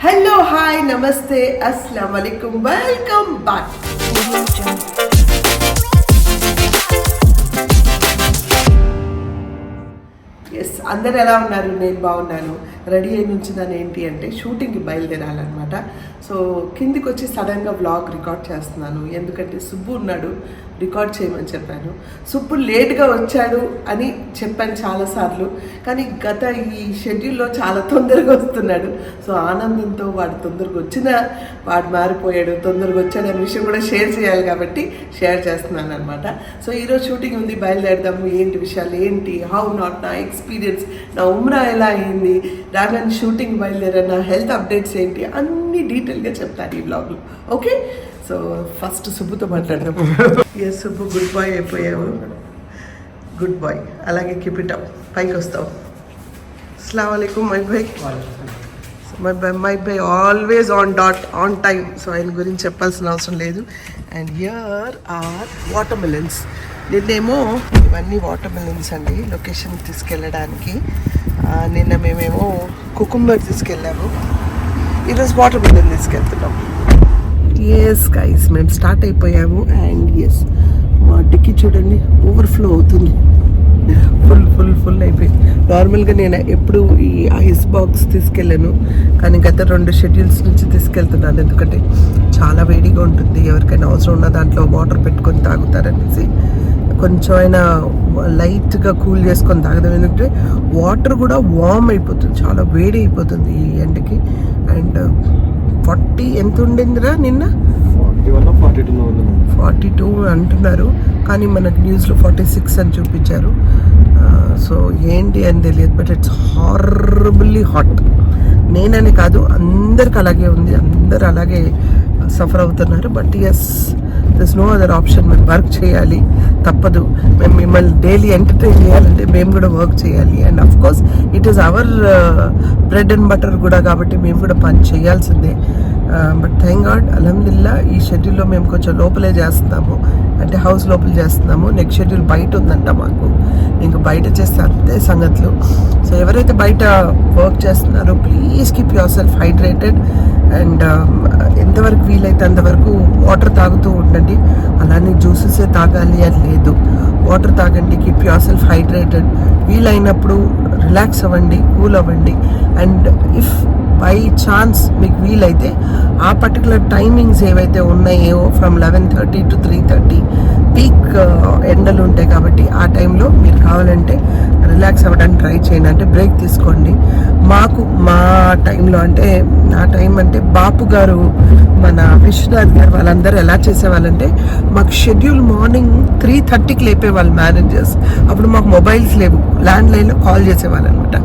Hello, hi, namaste, assalamu alaikum, welcome back. Yes అందరు ఎలా ఉన్నారు? నేను బాగున్నాను. రెడీ అయి నుంచిందని ఏంటి అంటే షూటింగ్కి బయలుదేరాలన్నమాట. సో కిందికి వచ్చి సడన్గా వ్లాగ్ రికార్డ్ చేస్తున్నాను. ఎందుకంటే సుబ్బు ఉన్నాడు, రికార్డ్ చేయమని చెప్పాను. సుబ్బు లేట్గా వచ్చాడు అని చెప్పాను చాలాసార్లు, కానీ గత ఈ షెడ్యూల్లో చాలా తొందరగా వస్తున్నాడు. సో ఆనందంతో వాడు తొందరగా వచ్చినా వాడు మారిపోయాడు, తొందరగా వచ్చాడు అనే విషయం కూడా షేర్ చేయాలి కాబట్టి షేర్ చేస్తున్నాను అనమాట. సో ఈరోజు షూటింగ్ ఉంది, బయలుదేరదాము. ఏంటి విషయాలు ఏంటి, హౌ నాట్, నా ఎక్స్పీరియన్స్, నా ఉమ్రా ఎలా అయింది, రాగానే షూటింగ్ బయలుదేరా, నా హెల్త్ అప్డేట్స్ ఏంటి, అన్ని డీటెయిల్గా చెప్తాను ఈ బ్లాగ్లో. ఓకే, సో ఫస్ట్ సుబ్బుతో మాట్లాడదాము. ఏ సుబ్బు, గుడ్ బాయ్ అయిపోయావు. గుడ్ బాయ్, అలాగే కీప్ ఇట్ అప్, పైకి వస్తావు. అస్సలాము అలైకుం my bhai. My bhai always on dot, on time. So ఆయన గురించి చెప్పాల్సిన అవసరం లేదు. And here are watermelons. నిన్నేమో ఇవన్నీ వాటర్ మిలన్స్ అండి, లొకేషన్కి తీసుకెళ్ళడానికి. నిన్న మేమేమో కుకుంబర్ తీసుకెళ్ళాము, ఈరోజు వాటర్ మిలన్ తీసుకెళ్తున్నాం. ఎస్ గైస్, మేము స్టార్ట్ అయిపోయాము. అండ్ ఎస్, మా డిక్కీ చూడండి ఓవర్ఫ్లో అవుతుంది, ఫుల్ ఫుల్ ఫుల్ అయిపోయింది. నార్మల్గా నేను ఎప్పుడు ఈ ఐస్ బాక్స్ తీసుకెళ్ళాను, కానీ గత 2 షెడ్యూల్స్ నుంచి తీసుకెళ్తున్నాను. ఎందుకంటే చాలా వేడిగా ఉంటుంది, ఎవరికైనా అవసరం ఉన్న దాంట్లో వాటర్ పెట్టుకొని తాగుతారనేసి. కొంచెం అయినా లైట్గా కూల్ చేసుకొని తాగుదాం, ఎందుకంటే వాటర్ కూడా వార్మ్ అయిపోతుంది, చాలా వేడి అయిపోతుంది ఈ ఎండకి. అండ్ 40 ఎంత ఉండిందిరా నిన్న? 42 అంటున్నారు, కానీ మనకు న్యూస్లో 46 అని చూపించారు. సో ఏంటి అని తెలియదు, బట్ ఇట్స్ హారబుల్లీ హాట్. నేనని కాదు, అందరికి అలాగే ఉంది, అందరు అలాగే సఫర్ అవుతున్నారు. But yes, this no other option. మేము వర్క్ చేయాలి, తప్పదు. మేము మిమ్మల్ని డైలీ ఎంటర్టైన్ చేయాలంటే మేము కూడా వర్క్ చేయాలి. And of course it is our bread and butter కూడా, కాబట్టి మేము కూడా పని చేయాల్సిందే. బట్ థ్యాంక్ గాడ్, అల్హమ్దులిల్లా ఈ షెడ్యూల్లో మేము కొంచెం లోపలే చేస్తున్నాము, అంటే హౌస్ లోపల చేస్తున్నాము. నెక్స్ట్ షెడ్యూల్ బయట ఉందంట మాకు, ఇంకా బయట చేస్తే అంతే సంగతులు. సో ఎవరైతే బయట వర్క్ చేస్తున్నారో please keep yourself hydrated. And ఎంతవరకు వీలైతే అంతవరకు వాటర్ తాగుతూ ఉండండి. అలానే జ్యూసెసే తాగాలి అని లేదు, వాటర్ తాగండి, కీప్ యువర్ సెల్ఫ్ హైడ్రేటెడ్. వీలైనప్పుడు రిలాక్స్ అవ్వండి, కూల్ అవ్వండి. అండ్ ఇఫ్ బై ఛాన్స్ మీకు వీలైతే ఆ పర్టికులర్ టైమింగ్స్ ఏవైతే ఉన్నాయో ఫ్రమ్ 11:30 to 3:30 పీక్ ఎండలు ఉంటాయి, కాబట్టి ఆ టైంలో మీరు కావాలంటే రిలాక్స్ అవ్వడానికి ట్రై చేయండి, అంటే బ్రేక్ తీసుకోండి. మాకు మా టైంలో, అంటే నా టైం అంటే బాపు గారు, మన విశ్వనాథ్ గారు, వాళ్ళందరూ ఎలా చేసేవాళ్ళంటే మాకు షెడ్యూల్ మార్నింగ్ 3:30కి లేపేవాళ్ళు మేనేజర్స్. అప్పుడు మాకు మొబైల్స్ లేవు, ల్యాండ్ లైన్లో కాల్ చేసేవాళ్ళు అనమాట.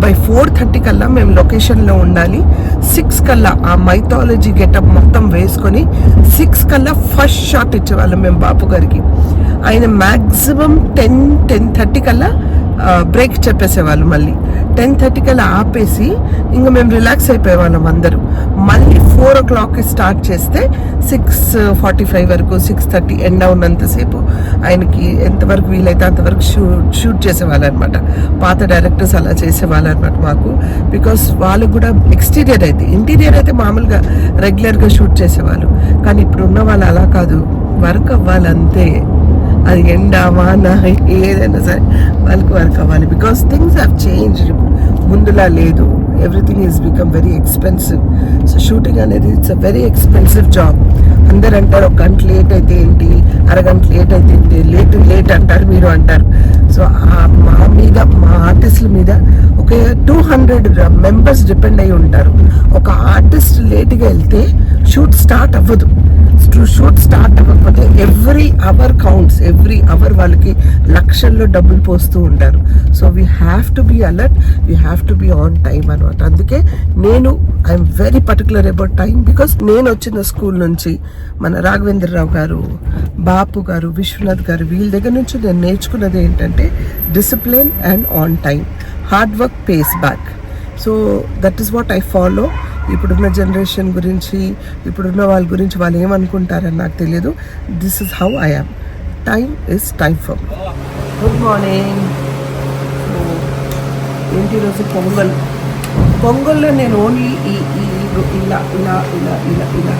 బై 4:30 కల్లా మేము లొకేషన్లో ఉండాలి. 6 కల్లా ఆ మైథాలజీ గెటప్ మొత్తం వేసుకొని 6 కల్లా ఫస్ట్ షాట్ ఇచ్చేవాళ్ళం మేము బాపు గారికి. ఆయన మ్యాక్సిమం 10:30 కల్లా బ్రేక్ చెప్పేసేవాళ్ళు. మళ్ళీ 10:30 కల్లా ఆపేసి ఇంకా మేము రిలాక్స్ అయిపోయేవాళ్ళం అందరూ. మళ్ళీ 4 o'clockకి స్టార్ట్ చేస్తే 6:45 వరకు, 6:30 ఎండ ఉన్నంతసేపు ఆయనకి ఎంతవరకు వీలైతే అంతవరకు షూట్ చేసేవాళ్ళు అనమాట. పాత డైరెక్టర్స్ అలా చేసేవాళ్ళు అనమాట మాకు. బికాస్ వాళ్ళకు కూడా ఎక్స్టీరియర్ అయితే, ఇంటీరియర్ అయితే మామూలుగా రెగ్యులర్గా షూట్ చేసేవాళ్ళు. కానీ ఇప్పుడు ఉన్న వాళ్ళు అలా కాదు, వర్క్ అవ్వాలంతే. అది ఎండ వాన ఏదైనా సరే వాళ్ళకి వర్క్ అవ్వాలి. బికాస్ థింగ్స్ హ్యావ్ చేంజ్డ్, ముందులా లేదు. Everything is become very expensive. So shooting అనేది it's a very expensive job. అందరు అంటారు 1 గంట లేట్ అయితే ఏంటి, అరగంట లేట్ అయితే ఏంటి, లేట్ అంటారు, మీరు అంటారు. సో మా మీద, మా ఆర్టిస్టుల మీద ఒక 200 మెంబర్స్ డిపెండ్ అయి ఉంటారు. ఒక ఆర్టిస్ట్ లేట్గా వెళ్తే షూట్ స్టార్ట్ అవ్వదు. షూట్ స్టార్ట్ అవ్వకపోతే every hour counts, every hour వాళ్ళకి లక్షల్లో డబ్బులు పోస్తూ ఉంటారు. So we have to be alert, we have to be on time అనమాట. అందుకే నేను I'm very particular about time. Because నేను వచ్చిన స్కూల్ నుంచి మన రాఘవేంద్రరావు గారు, బాపు గారు, విశ్వనాథ్ గారు, వీళ్ళ దగ్గర నుంచి నేను నేర్చుకున్నది ఏంటంటే discipline and on time. Hard work pays back. So that is what I follow. ఇప్పుడున్న జనరేషన్ గురించి, ఇప్పుడున్న వాళ్ళ గురించి వాళ్ళు ఏమనుకుంటారని నాకు తెలియదు. This is how I am. Time is time for me. Good morning. ఏంటి ఈరోజు పొంగల్. పొంగల్లో నేను ఓన్లీ ఈ ఇప్పుడు ఇలా ఇలా ఇలా ఇలా ఇలా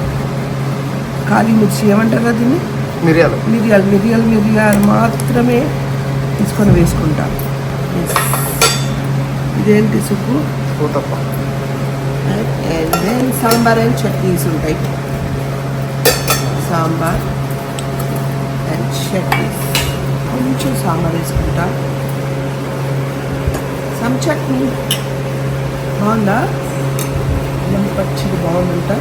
కాలి మిర్చి ఏమంటారు దీన్ని, మిరియాలు మిరియాలు మిరియాలు మిరియాలు మాత్రమే తీసుకొని వేసుకుంటాను. ఇదేంటి సుప్పు, uthappa. And then sambar and chutneys ఉంటాయి. సాంబార్ అండ్ చట్నీస్, కొంచెం సాంబార్ వేసుకుంటా, సమ్ చట్నీ. బాగుందా? అల్లం పచ్చడి బాగుందంట.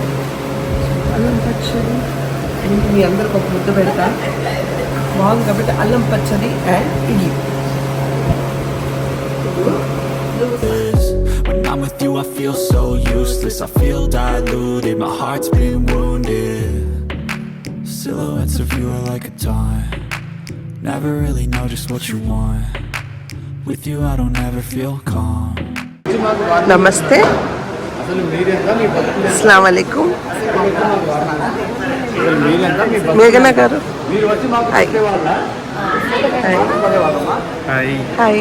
అల్లం పచ్చడి మీ అందరికి ఒక ముద్ద పెడతా, బాగుంది కాబట్టి అల్లం పచ్చడి and idli. When I'm with you I feel so useless, I feel diluted, my heart's been wounded. Silhouettes of you are like a taunt, never really know just what you want. With you I don't ever feel calm. నమస్తే, అస్సలాము అలైకుం. మేఘనా గారు hi.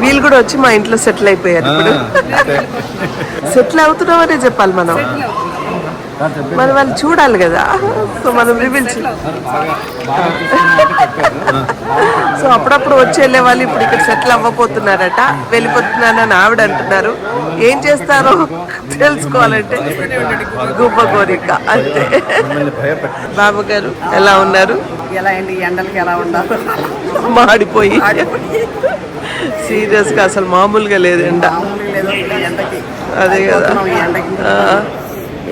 వీళ్ళు కూడా వచ్చి మా ఇంట్లో settle అయిపోయారు. ఇప్పుడు సెటిల్ అవుతున్నామనే చెప్పాలి మనం, మరి వాళ్ళు చూడాలి కదా. సో మనం రివీల్ సో అప్పుడప్పుడు వచ్చి వెళ్ళే వాళ్ళు ఇప్పుడు ఇక్కడ సెటిల్ అవ్వబోతున్నారట, వెళ్ళిపోతున్నానని ఆవిడ అంటున్నారు. ఏం చేస్తారో తెలుసుకోవాలంటే గొప్ప కోరిక అంతే. బాబు గారు ఎలా ఉన్నారు? ఎలా అండి, ఎండలకి ఎలా ఉండాలి, మాడిపోయి సీరియస్గా అసలు మామూలుగా లేదు ఎండ. అదే కదా.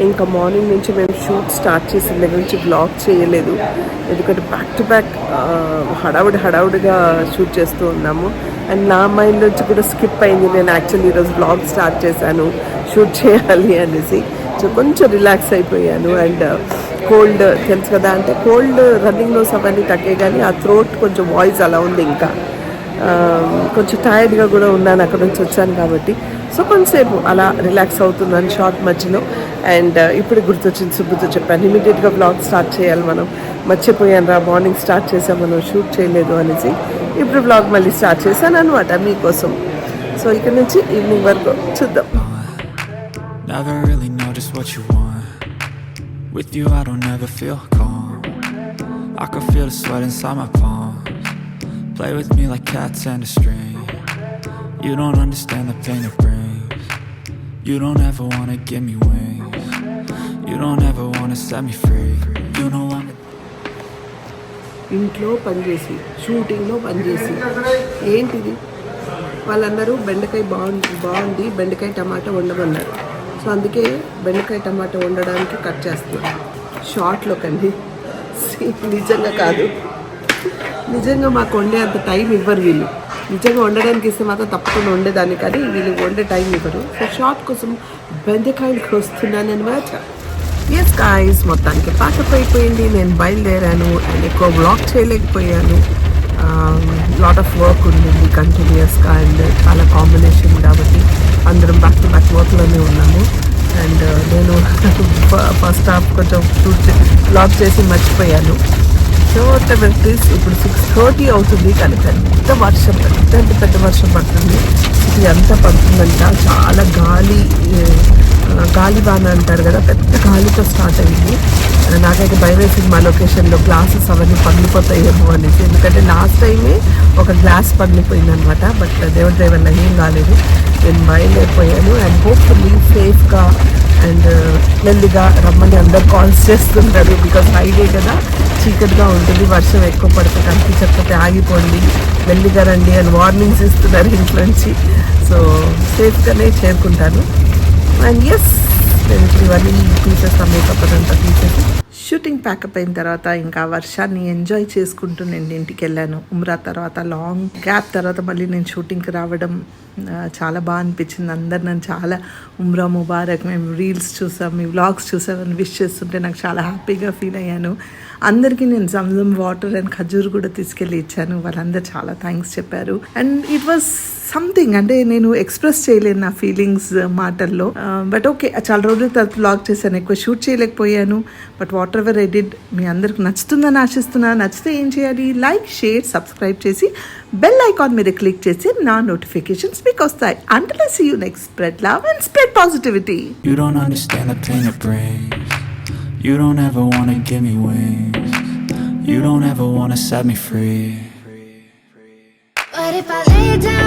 ఇంకా మార్నింగ్ నుంచి మేము షూట్ స్టార్ట్ చేసిన దగ్గర నుంచి బ్లాగ్ చేయలేదు, ఎందుకంటే బ్యాక్ టు బ్యాక్ హడావుడిగా షూట్ చేస్తూ ఉన్నాము. అండ్ నా మైండ్ నుంచి కూడా స్కిప్ అయింది, నేను యాక్చువల్లీ ఈరోజు బ్లాగ్ స్టార్ట్ చేశాను షూట్ చేయాలి అనేసి. సో కొంచెం రిలాక్స్ అయిపోయాను. అండ్ కోల్డ్ తెలుసు కదా, అంటే కోల్డ్ రన్నింగ్ నోస్ అవన్నీ తగ్గే, కానీ ఆ థ్రోట్ కొంచెం వాయిస్ అలా ఉంది. ఇంకా కొంచెం టైర్డ్గా కూడా ఉన్నాను అక్కడ నుంచి వచ్చాను కాబట్టి. సో కొంతసేపు అలా రిలాక్స్ అవుతున్నాను షార్ట్ మధ్యలో. అండ్ ఇప్పుడు గుర్తొచ్చింది, సుబ్బుతో చెప్పాను ఇమీడియట్గా బ్లాగ్ స్టార్ట్ చేయాలి మనం, మర్చిపోయాను రా మార్నింగ్ స్టార్ట్ చేసాం మనం, షూట్ చేయలేదు అనేసి. ఇప్పుడు బ్లాగ్ మళ్ళీ స్టార్ట్ చేశాను అనమాట మీకోసం. సో ఇక్కడ నుంచి ఈవినింగ్ వరకు చూద్దాం. Never really know just what you want. With you I don't ever feel calm. I can feel the sweat inside my palms. Play with me like cats and a string. You don't understand the pain it brings. You don't ever wanna give me wings. You don't ever wanna set me free. You know I'm ఇంట్లో పనిచేసి షూటింగ్లో పనిచేసి ఏంటిది వాళ్ళందరూ బెండకాయ బాగుంది బెండకాయ టమాటా వండమన్నారు. So అందుకే బెండకాయ టమాటా వండడానికి కట్ చేస్తున్నాను షార్ట్లో. కండి నిజంగా కాదు, నిజంగా మాకు వండే అంత టైం ఇవ్వరు వీళ్ళు. నిజంగా వండడానికి ఇస్తే మాత్రం తప్పకుండా వండేదాన్ని, కానీ వీళ్ళు వండే టైం ఇవ్వరు. సో షార్ట్ కోసం బెండకాయలకు వస్తున్నాను అనమాట. ఎస్ గాయ్స్, మొత్తానికి ప్యాకప్ అయిపోయింది, నేను బయలుదేరాను. అండ్ ఎక్కువ బ్లాగ్ చేయలేకపోయాను, లాట్ ఆఫ్ వర్క్ ఉండింది కంటిన్యూస్గా. అండ్ చాలా కాంబినేషన్ కాబట్టి అందరం బ్యాక్ టు బ్యాక్ వర్క్లోనే ఉన్నాము. అండ్ నేను ఫస్ట్ హాఫ్ కొంచెం బ్లాగ్ చేసి మర్చిపోయాను. సో ఇప్పుడు 6:30 అవుతుంది, కానీ పెద్ద వర్షం, పెద్ద వర్షం పడుతుంది. ఇది అంతా పడుతుందంట. చాలా గాలివాన అంటారు కదా, పెద్ద గాలితో స్టార్ట్ అయింది. నాకైతే భయం వేసింది మా లొకేషన్లో గ్లాసెస్ అవన్నీ పగిలిపోతాయేమో అనేసి, ఎందుకంటే లాస్ట్ టైమే ఒక గ్లాస్ పగిలిపోయింది అనమాట. బట్ దేవుడి దయ వల్ల ఏం కాలేదు, నేను బయలుదేరిపోయాను. అండ్ హోప్ఫుల్లీ సేఫ్గా అండ్ మెల్లిగా రమ్మని అందరు కాల్స్ చేస్తున్నారు. బికాస్ హైవే కదా, చీకటిగా ఉంటుంది, వర్షం ఎక్కువ పడితే కనిపించకపోతే ఆగిపోండి, మెల్లిగా రండి అని వార్నింగ్స్ ఇస్తున్నారు ఇంట్లో నుంచి. సో సేఫ్గానే చేరుకుంటాను. అండ్ ఎస్, నేను ఇప్పుడు ఇవన్నీ పీసెస్ మేకప్ అదంతా తీసేసి షూటింగ్ ప్యాకప్ అయిన తర్వాత ఇంకా వర్షాన్ని ఎంజాయ్ చేసుకుంటూ నేను ఇంటికి వెళ్ళాను. ఉమ్రా తర్వాత లాంగ్ గ్యాప్ తర్వాత మళ్ళీ నేను షూటింగ్కి రావడం చాలా బాగా అనిపించింది. అందరు నన్ను చాలా ఉమ్రా ముబారక్, మేము రీల్స్ చూసాం, మీ వ్లాగ్స్ చూసామని విష్ చేస్తుంటే నాకు చాలా హ్యాపీగా ఫీల్ అయ్యాను. అందరికీ నేను జమ్జమ్ వాటర్ అండ్ ఖజూర్ కూడా తీసుకెళ్ళి ఇచ్చాను. వాళ్ళందరూ చాలా థ్యాంక్స్ చెప్పారు. అండ్ ఇట్ వాస్ సంథింగ్, అంటే నేను ఎక్స్ప్రెస్ చేయలేను నా ఫీలింగ్స్ మాటల్లో. బట్ ఓకే, చాలా రోజుల తర్వాత బ్లాగ్ చేశాను, ఎక్కువ షూట్ చేయలేకపోయాను. But whatever I did మీ అందరికి నచ్చుతుందని ఆశిస్తున్నాను. నచ్చితే ఏం చేయాలి? లైక్, షేర్, సబ్స్క్రైబ్ చేసి బెల్ ఐకాన్ మీద క్లిక్ చేసి నా నోటిఫికేషన్స్ మీకు వస్తాయి. Until I see you next, spread love and spread positivity. You don't understand the pain it brings. You don't ever wanna give me wings. You don't ever wanna set me free. But if I lay down